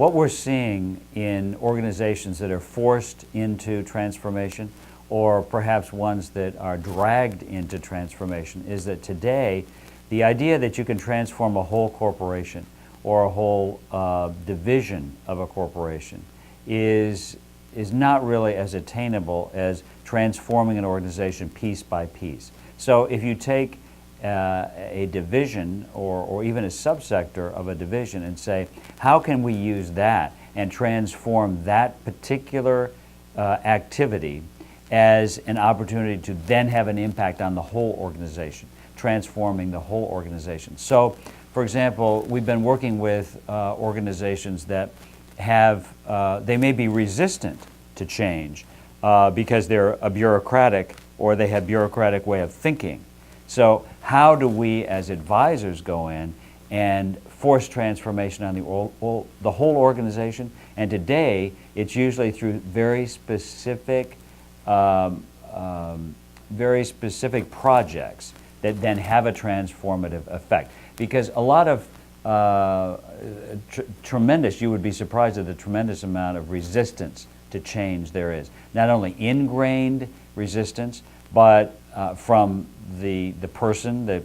what we're seeing in organizations that are forced into transformation, or perhaps ones that are dragged into transformation, is that today the idea that you can transform a whole corporation or a whole division of a corporation is not really as attainable as transforming an organization piece by piece. So if you take a division or even a subsector of a division and say, how can we use that and transform that particular activity as an opportunity to then have an impact on the whole organization, transforming the whole organization. So, for example, we've been working with organizations that have, they may be resistant to change because they're a bureaucratic or they have bureaucratic way of thinking. So how do we as advisors go in and force transformation on the whole organization? And today, it's usually through very specific projects that then have a transformative effect. Because a lot of tremendous, you would be surprised at the tremendous amount of resistance to change there is. Not only ingrained resistance, but from the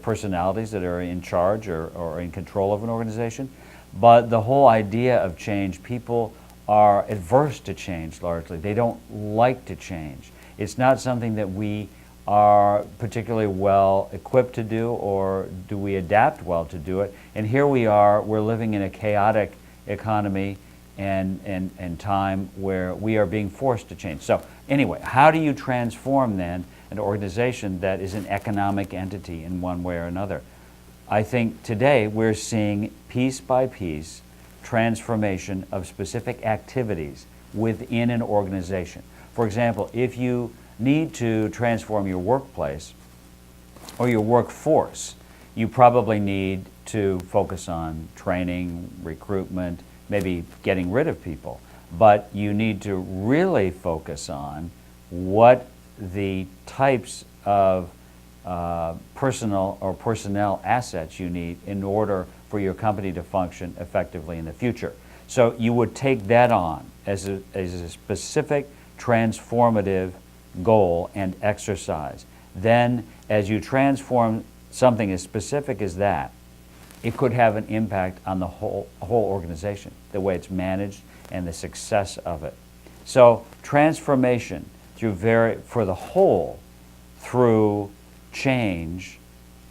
personalities that are in charge or in control of an organization, but the whole idea of change, people are adverse to change largely. They don't like to change. It's not something that we are particularly well equipped to do, or do we adapt well to do it. And here we are, we're living in a chaotic economy and time where we are being forced to change. So anyway, how do you transform then an organization that is an economic entity in one way or another? I think today we're seeing piece by piece transformation of specific activities within an organization. For example, if you need to transform your workplace or your workforce, you probably need to focus on training, recruitment, maybe getting rid of people. But you need to really focus on what the types of personal or personnel assets you need in order for your company to function effectively in the future. So you would take that on as a specific transformative goal and exercise. Then as you transform something as specific as that, it could have an impact on the whole organization, the way it's managed and the success of it. So transformation for the whole through change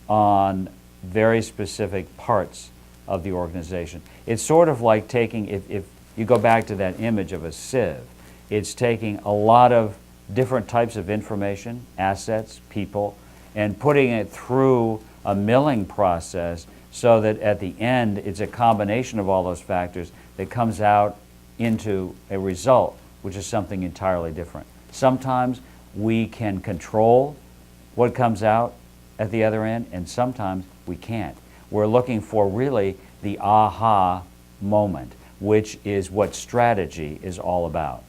on very specific parts of the organization. It's sort of like taking, if you go back to that image of a sieve, it's taking a lot of different types of information, assets, people, and putting it through a milling process so that at the end it's a combination of all those factors that comes out into a result, which is something entirely different. Sometimes we can control what comes out at the other end, and sometimes we can't. We're looking for really the aha moment, which is what strategy is all about.